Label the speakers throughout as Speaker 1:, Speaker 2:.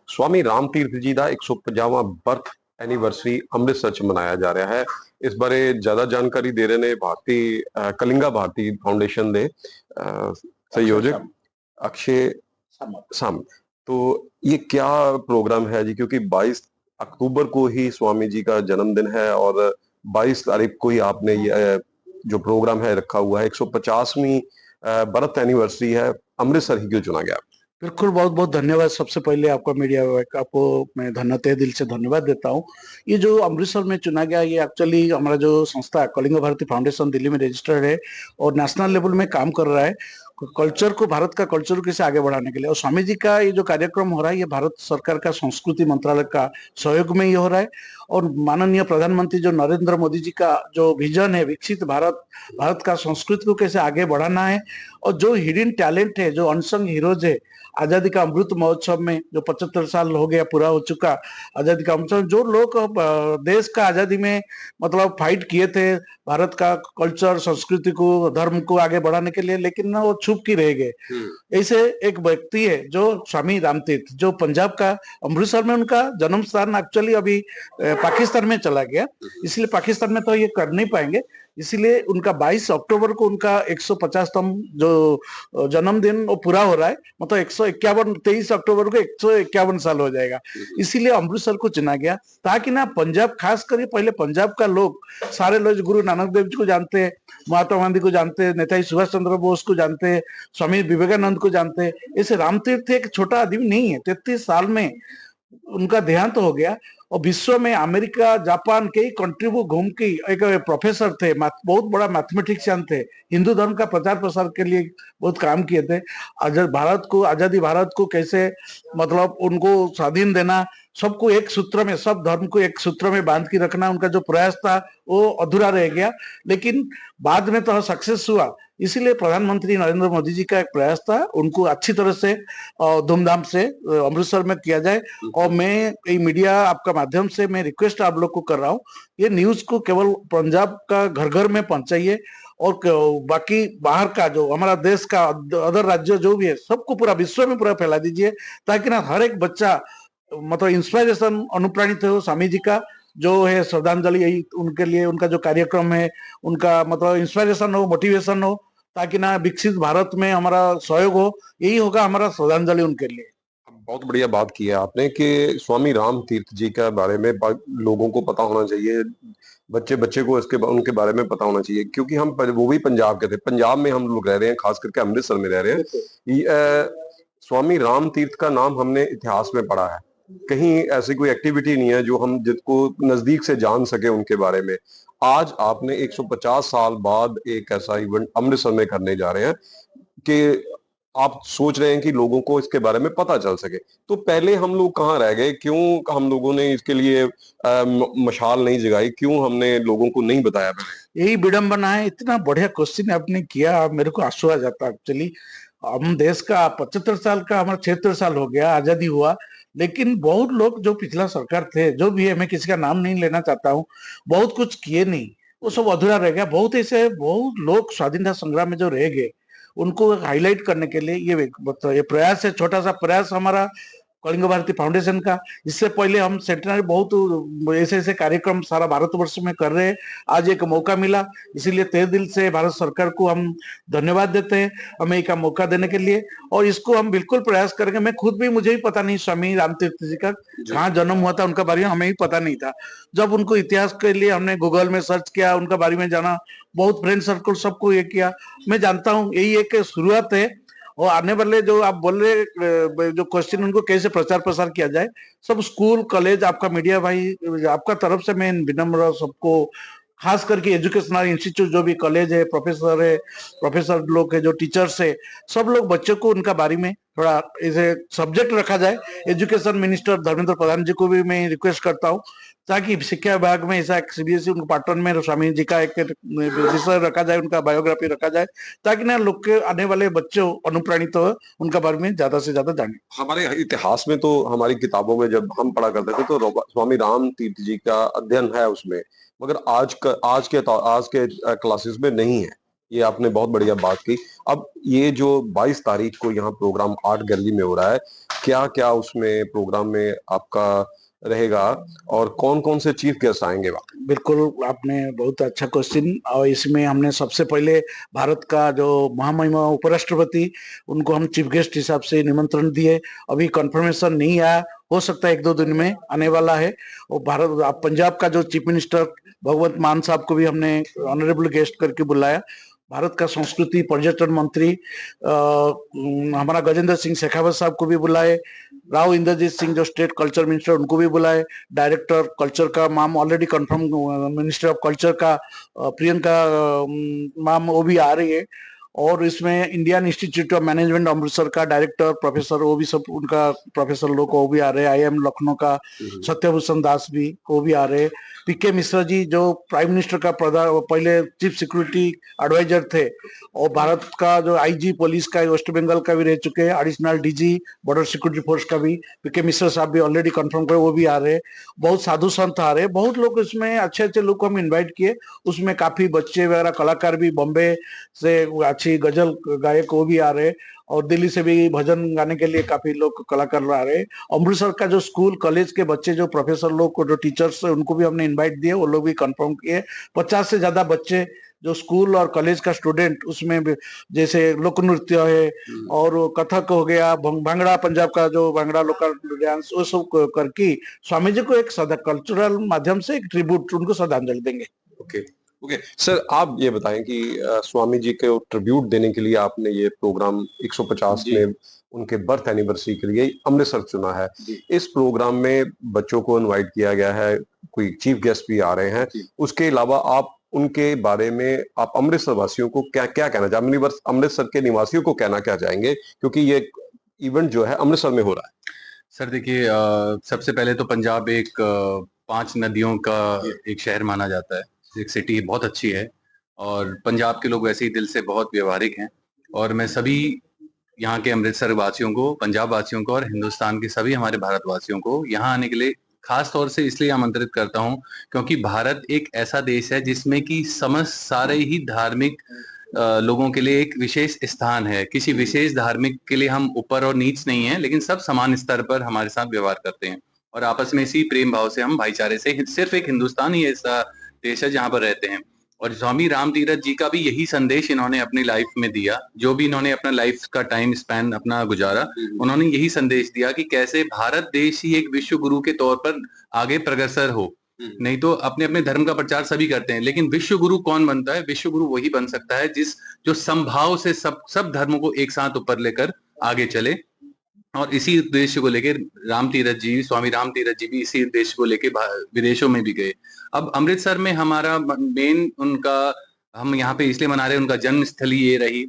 Speaker 1: स्वामी राम तीर्थ जी ਦਾ 150ਵਾਂ birth anniversary Amritsar ਚ ਮਨਾਇਆ ਜਾ ਰਿਹਾ ਹੈ। ਇਸ ਬਾਰੇ ਜ਼ਿਆਦਾ ਜਾਣਕਾਰੀ ਦੇ ਰਹੇ ਨੇ भारती कलिंगा भारती फाउंडेशन ਦੇ संयोजक अक्षय सामंत। तो ये क्या प्रोग्राम है जी, क्योंकि 22 अक्टूबर को ही स्वामी जी का जन्मदिन है और 22 तारीख को ही आपने ये जो प्रोग्राम है रखा हुआ है। 150वीं बर्थ एनिवर्सरी है, अमृतसर ही क्यों चुना गया?
Speaker 2: बिल्कुल, बहुत बहुत धन्यवाद। सबसे पहले आपका मीडिया आपको मैं तहे दिल से धन्यवाद देता हूँ। ये जो अमृतसर में चुना गया, ये एक्चुअली हमारा जो संस्था कलिंगा भारती फाउंडेशन दिल्ली में रजिस्टर्ड है और नेशनल लेवल में काम कर रहा है कल्चर को, भारत का कल्चर को कैसे आगे बढ़ाने के लिए। और स्वामी जी का ये जो कार्यक्रम हो रहा है, ये भारत सरकार का संस्कृति मंत्रालय का सहयोग में ये हो रहा है। और माननीय प्रधानमंत्री जो नरेंद्र मोदी जी का जो विजन है, विकसित भारत, भारत का संस्कृति को कैसे आगे बढ़ाना है, और जो हिडन टैलेंट है, जो अनसंग हीरोज है, आजादी का अमृत महोत्सव में जो 75 साल हो गया, पूरा हो चुका आजादी का अमृत, जो लोग देश का आजादी में मतलब फाइट किए थे भारत का कल्चर, संस्कृति को, धर्म को आगे बढ़ाने के लिए, लेकिन ना वो छुप के रह गए। ऐसे एक व्यक्ति है जो स्वामी राम तीर्थ, जो पंजाब का अमृतसर में उनका जन्म स्थान एक्चुअली अभी पाकिस्तान में चला गया, इसलिए पाकिस्तान में तो ये कर नहीं पाएंगे। इसीलिए उनका 22 अक्टूबर को उनका 150तम जो जन्मदिन वो पूरा हो रहा है, मतलब 151, 23 अक्टूबर को 151 साल हो जाएगा। इसीलिए अमृतसर को चुना गया, ताकि ना पंजाब, खास करके पहले पंजाब का लोग, सारे लोग गुरु नानक देव जी को जानते हैं, महात्मा गांधी को जानते हैं, नेताजी सुभाष चंद्र बोस को जानते हैं, स्वामी विवेकानंद को जानते हैं। ऐसे रामतीर्थ एक छोटा आदमी नहीं है। 33 साल में उनका देहांत तो हो गया और विश्व में अमेरिका, जापान, कई कंट्री को घूम के एक प्रोफेसर थे, बहुत बड़ा मैथमेटिशियन थे, हिंदू धर्म का प्रचार प्रसार के लिए बहुत काम किए थे। आजादी भारत को कैसे मतलब उनको स्वाधीन देना, सबको एक सूत्र में, सब धर्म को एक सूत्र में बांध के रखना, उनका जो प्रयास था वो अधूरा रह गया, लेकिन बाद में तो सक्सेस हुआ। इसीलिए प्रधानमंत्री नरेंद्र मोदी जी का एक प्रयास था, उनको अच्छी तरह से धूमधाम से अमृतसर में किया जाए। और मैं ये मीडिया आपका माध्यम से मैं रिक्वेस्ट आप लोग को कर रहा हूँ, ये न्यूज को केवल पंजाब का घर घर में पहुंचाइए और बाकी बाहर का जो हमारा देश का अदर राज्य जो भी है, सबको पूरा विश्व में पूरा फैला दीजिए, ताकि ना हर एक बच्चा मतलब इंस्पायरेशन, अनुप्राणित हो स्वामी जी का जो है श्रद्धांजलि, यही उनके लिए उनका जो कार्यक्रम है, उनका मतलब इंस्पायरेशन हो, मोटिवेशन हो, ताकि ना विकसित भारत में हमारा सहयोग हो। यही होगा हमारा श्रद्धांजलि उनके लिए।
Speaker 1: बहुत बढ़िया बात की है आपने कि स्वामी राम तीर्थ जी के बारे में लोगों को पता होना चाहिए, बच्चे बच्चे को इसके उनके बारे में पता होना चाहिए, क्योंकि हम वो भी पंजाब के थे, पंजाब में हम लोग रह रहे हैं, खास करके अमृतसर में रह रहे हैं। स्वामी राम तीर्थ का नाम हमने इतिहास में पढ़ा है, कहीं ऐसी कोई एक्टिविटी नहीं है जो हम जिसको नजदीक से जान सके उनके बारे में। आज आपने 150 साल बाद एक ऐसा इवेंट अमृतसर में करने जा रहे हैं कि आप सोच रहे हैं कि लोगों को इसके बारे में पता चल सके। तो पहले हम लोग कहाँ रह गए, क्यों हम लोगों ने इसके लिए मशाल नहीं जगाई, क्यों हमने लोगों को नहीं बताया पहले?
Speaker 2: यही विडंबना है। इतना बढ़िया क्वेश्चन आपने किया, मेरे को आंसू आ जाता। एक्चुअली हम देश का 75 साल का, हमारा 76 साल हो गया, आजादी हुआ, लेकिन बहुत लोग जो पिछला सरकार थे, जो भी है, मैं किसी का नाम नहीं लेना चाहता हूँ, बहुत कुछ किए नहीं, वो सब अधूरा रह गया। बहुत ऐसे बहुत लोग स्वाधीनता संग्राम में जो रह गए, उनको हाईलाइट करने के लिए ये प्रयास है, छोटा सा प्रयास हमारा कलिंगा भारती फाउंडेशन का। इससे पहले हम सेंटेनरी बहुत ऐसे ऐसे कार्यक्रम सारा भारतवर्ष में कर रहे हैं। आज एक मौका मिला, इसीलिए तहे दिल से भारत सरकार को हम धन्यवाद देते हैं हमें एक मौका देने के लिए। और इसको हम बिल्कुल प्रयास करेंगे। मैं खुद भी, मुझे भी पता नहीं स्वामी राम तीर्थ जी का कहाँ जन्म हुआ था, उनका बारे में हमें भी पता नहीं था। जब उनको इतिहास के लिए हमने गूगल में सर्च किया, उनका बारे में जाना, बहुत फ्रेंड सर्कल सबको ये किया, मैं जानता हूँ यही एक शुरुआत है। और आने वाले जो आप बोल रहे जो क्वेश्चन, उनको कैसे प्रचार प्रसार किया जाए, सब स्कूल, कॉलेज, आपका मीडिया भाई, आपका तरफ से मैं विनम्र सबको, खास करके एजुकेशनल इंस्टीट्यूट जो भी कॉलेज है, प्रोफेसर लोग है, जो टीचर्स है, सब लोग बच्चों को उनका बारे में थोड़ा ऐसे सब्जेक्ट रखा जाए। एजुकेशन मिनिस्टर धर्मेंद्र प्रधान जी को भी मैं रिक्वेस्ट करता हूँ, ताकि शिक्षा विभाग में ऐसा सीबीएसई उनको पाटन में स्वामी जी का एक विषय रखा जाए, उनका बायोग्राफी रखा जाए, ताकि ना लोग के आने वाले बच्चों अनुप्राणित हो, उनका बारे में ज्यादा से ज्यादा जाने।
Speaker 1: हमारे इतिहास में तो, हमारी किताबों में जब हम पढ़ा करते थे तो स्वामी राम तीर्थ जी का अध्ययन है उसमें, मगर आज के क्लासेस में नहीं है। ये आपने बहुत बढ़िया बात की। अब ये जो 22 तारीख को यहाँ प्रोग्राम आर्ट गैलरी में हो रहा है, क्या क्या उसमें प्रोग्राम में आपका रहेगा और कौन कौन से चीफ गेस्ट आएंगे वहाँ?
Speaker 2: बिल्कुल, आपने बहुत अच्छा क्वेश्चन। और इसमें हमने सबसे पहले भारत का जो महामहिम उपराष्ट्रपति, उनको हम चीफ गेस्ट हिसाब से निमंत्रण दिए। अभी कंफर्मेशन नहीं आया, हो सकता है 1-2 दिन में आने वाला है। और पंजाब का जो चीफ मिनिस्टर भगवंत मान साहब को भी हमने ऑनरेबल गेस्ट करके बुलाया। भारत का संस्कृति पर्यटन मंत्री हमारा गजेंद्र सिंह शेखावत साहब को भी बुलाए। राव इंद्रजीत सिंह जो स्टेट कल्चर मिनिस्टर, उनको भी बुलाए। डायरेक्टर कल्चर का ma'am already confirm, minister of culture का प्रियंका मैम, वो भी आ रही है। और इसमें Indian institute of management Amritsar का डायरेक्टर प्रोफेसर, वो भी सब उनका प्रोफेसर लोग वो भी आ रहे हैं। IIM लखनऊ का सत्यभूषण दास भी, वो भी आ रहे हैं। PK मिश्रा जी जो प्राइम मिनिस्टर का पहले चीफ सिक्योरिटी एडवाइजर थे, और भारत का जो IG पुलिस का वेस्ट बंगाल का भी रह चुके हैं। Additional DG border security force का भी PK मिश्रा साहब भी ऑलरेडी कंफर्म करे, वो भी आ रहे हैं। बहुत साधु संत आ रहे हैं, बहुत लोग इसमें अच्छे अच्छे लोग को हम इन्वाइट किए। उसमें काफी बच्चे वगैरह कलाकार भी, बॉम्बे से अच्छी गजल गायक वो भी आ रहे हैं। और दिल्ली से भी भजन गाने के लिए काफी लोग कलाकार आ रहे हैं। अमृतसर का जो स्कूल कॉलेज के बच्चे, जो प्रोफेसर लोग को, जो टीचर्स, उनको भी हमने इनवाइट दिए, वो लोग भी कंफर्म किए। 50 से ज्यादा बच्चे जो स्कूल और कॉलेज का स्टूडेंट, उसमें जैसे लोक नृत्य है और कथक हो गया, भांगड़ा, पंजाब का जो भांगड़ा लोकल डांस, वो सब करके स्वामी जी को एक कल्चरल माध्यम से एक ट्रिब्यूट, उनको श्रद्धांजलि देंगे।
Speaker 1: ओके ओके सर, आप ये बताएं कि स्वामी जी को ट्रिब्यूट देने के लिए आपने ये प्रोग्राम 150 में उनके बर्थ एनिवर्सरी के लिए अमृतसर चुना है। इस प्रोग्राम में बच्चों को इनवाइट किया गया है, कोई चीफ गेस्ट भी आ रहे हैं। उसके अलावा आप उनके बारे में, आप अमृतसर वासियों को क्या क्या कहना चाहेंगे, अमृतसर के निवासियों को कहना क्या चाहेंगे, क्योंकि ये इवेंट जो है अमृतसर में हो रहा है?
Speaker 3: सर देखिए, सबसे पहले तो पंजाब एक 5 नदियों का एक शहर माना जाता है, एक सिटी बहुत अच्छी है। और पंजाब के लोग वैसे ही दिल से बहुत व्यवहारिक हैं। और मैं सभी यहाँ के अमृतसर वासियों को, पंजाब वासियों को और हिंदुस्तान के सभी हमारे भारतवासियों को यहाँ आने के लिए खास तौर से इसलिए आमंत्रित करता हूँ, क्योंकि भारत एक ऐसा देश है जिसमें कि समस्त सारे ही धार्मिक लोगों के लिए एक विशेष स्थान है। किसी विशेष धार्मिक के लिए हम ऊपर और नीच नहीं है, लेकिन सब समान स्तर पर हमारे साथ व्यवहार करते हैं। और आपस में इसी प्रेम भाव से हम भाईचारे से, सिर्फ एक हिंदुस्तान ही ऐसा देश है जहाँ पर रहते हैं। और स्वामी राम तीरथ जी का भी यही संदेश इन्होंने अपनी लाइफ में दिया। जो भी इन्होंने अपना लाइफ का टाइम स्पैन अपना गुजारा, उन्होंने यही संदेश दिया कि कैसे भारत देश ही एक विश्व गुरु के तौर पर आगे प्रगसर हो। नहीं तो अपने अपने धर्म का प्रचार सभी करते हैं, लेकिन विश्व गुरु कौन बनता है? विश्व गुरु वही बन सकता है जो समभाव से सब धर्मों को एक साथ ऊपर लेकर आगे चले। और इसी उद्देश्य को लेकर राम तीरथ जी, स्वामी राम तीरथ जी भी इसी उद्देश्य को लेकर विदेशों में भी गए। अब अमृतसर में हमारा मेन उनका, हम यहाँ पे इसलिए मना रहे हैं, उनका जन्म स्थली ये रही।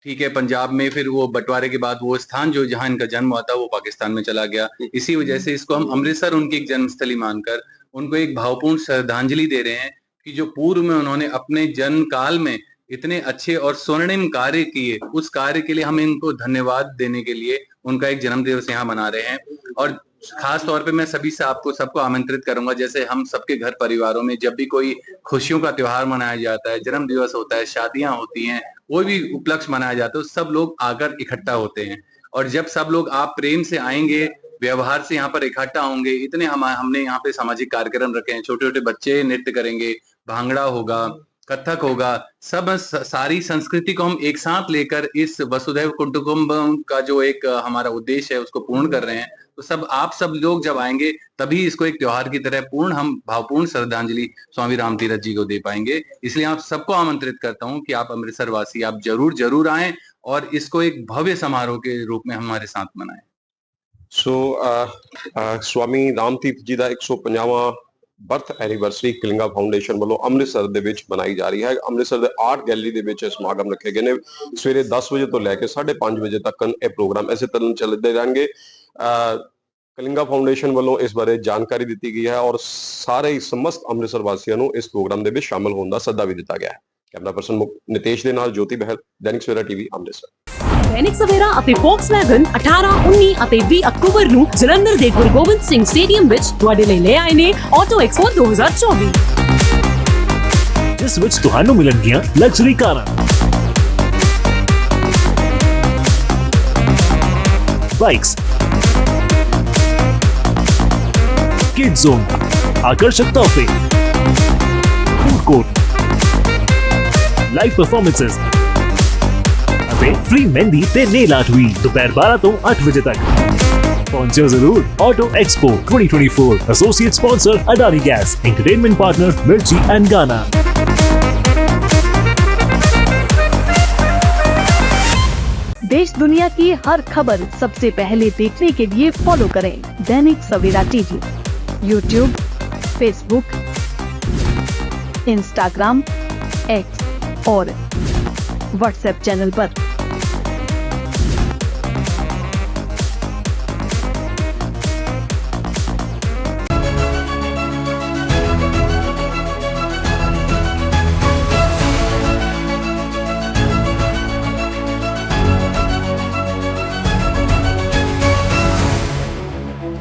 Speaker 3: ठीक है, पंजाब में फिर वो बंटवारे के बाद वो स्थान जो जहाँ इनका जन्म हुआ था वो पाकिस्तान में चला गया। इसी वजह से इसको हम अमृतसर उनकी एक जन्म स्थली मानकर उनको एक भावपूर्ण श्रद्धांजलि दे रहे हैं कि जो पूर्व में उन्होंने अपने जन्म काल में इतने अच्छे और स्वर्णिम कार्य किए, उस कार्य के लिए हम इनको धन्यवाद देने के लिए उनका एक जन्म दिवस यहाँ मना रहे हैं। और खास तौर पे मैं सभी से सबको आमंत्रित करूंगा, जैसे हम सबके घर परिवारों में जब भी कोई खुशियों का त्योहार मनाया जाता है, जन्म दिवस होता है, शादियां होती हैं, कोई भी उपलक्ष्य मनाया जाता है, तो सब लोग आकर इकट्ठा होते हैं। और जब सब लोग आप प्रेम से आएंगे, व्यवहार से यहाँ पर इकट्ठा होंगे, इतने हमने यहाँ पे सामाजिक कार्यक्रम रखे हैं, छोटे छोटे बच्चे नृत्य करेंगे, भांगड़ा होगा, कथक होगा, सब सारी संस्कृति को हम एक साथ लेकर इस वसुधैव कुटुंबकम का जो एक हमारा उद्देश्य है उसको पूर्ण कर रहे हैं। तो आप सब लोग जब आएंगे तभी इसको एक त्योहार की तरह पूर्ण, हम भावपूर्ण श्रद्धांजलि स्वामी राम तीरथ जी को दे पाएंगे। इसलिए आप सबको आमंत्रित करता हूँ कि आप अमृतसर वासी आप जरूर आएं और इसको एक भव्य समारोह के रूप में हमारे साथ मनाएं।
Speaker 1: स्वामी राम तीरथ जी का 150वां बर्थ एनिवर्सरी कलिंगा फाउंडेशन वालों अमृतसर ਦੇ ਵਿੱਚ ਮਨਾਈ ਜਾ ਰਹੀ ਹੈ। ਅੰਮ੍ਰਿਤਸਰ ਦੇ ਆਰਟ ਗੈਲਰੀ ਦੇ ਵਿੱਚ ਸਮਾਗਮ ਰੱਖੇ ਗਏ ਨੇ। ਸਵੇਰੇ 10 ਵਜੇ ਤੋਂ ਲੈ ਕੇ 5:30 ਵਜੇ ਤੱਕ ਇਹ ਪ੍ਰੋਗਰਾਮ ਇਸੇ ਤਰ੍ਹਾਂ ਚੱਲਦੇ ਰਹਿਣਗੇ। ਕਲਿੰਗਾ ਫਾਊਂਡੇਸ਼ਨ ਵੱਲੋਂ ਇਸ ਬਾਰੇ ਜਾਣਕਾਰੀ ਦਿੱਤੀ ਗਈ ਹੈ ਔਰ ਸਾਰੇ ਹੀ ਸਮਸਤ ਅੰਮ੍ਰਿਤਸਰ ਵਾਸੀਆਂ ਨੂੰ ਇਸ ਪ੍ਰੋਗਰਾਮ ਦੇ ਵਿੱਚ ਸ਼ਾਮਲ ਹੋਣ ਦਾ ਸੱਦਾ ਵੀ ਦਿੱਤਾ ਗਿਆ ਹੈ। ਕੈਮਰਾ ਪਰਸਨ ਨਿਤੇਸ਼ ਦੇ ਨਾਲ ਜੋਤੀ ਬਹਿਲ, ਦੈਨਿਕ ਸਵੇਰਾ ਟੀਵੀ ਅੰਮ੍ਰਿਤਸਰ।
Speaker 4: दैनिक सवेरा ਅਤੇ Volkswagen 18, 19 ਅਤੇ 20 ਅਕਤੂਬਰ ਨੂੰ ਜਲੰਧਰ ਦੇ ਗੁਰੂ ਗੋਬਿੰਦ ਸਿੰਘ ਸਟੇਡੀਅਮ ਵਿੱਚ ਤੁਹਾਡੇ ਲਈ ਲੈ ਆਏ ਨੇ ਆਟੋ ਐਕਸਪੋ 2024,
Speaker 5: ਜਿਸ ਵਿੱਚ ਤੁਹਾਨੂੰ ਮਿਲਣਗੀਆਂ ਲਗਜ਼ਰੀ ਕਾਰਾਂ, ਬਾਈਕਸ, जोन, आकर्षक तोहफे, फूड कोर्ट, लाइव परफॉर्मेंसेस ਅਤੇ ਫ੍ਰੀ ਮਹਿੰਦੀ ਤੇ ਨੇਲ ਆਰਟ ਵੀ ਦੁਪਹਿਰ 12 ਤੋਂ 8 ਵਜੇ ਤੱਕ। ਪਹੁੰਚੋ ਜ਼ਰੂਰ। Auto expo 2024 associate sponsor Adani gas, entertainment partner Mirchi and Gaana.
Speaker 6: देश दुनिया की हर खबर सबसे पहले देखने के लिए फॉलो करें Dainik Savera TV, YouTube, Facebook, Instagram, X और व्हाट्सएप चैनल पर।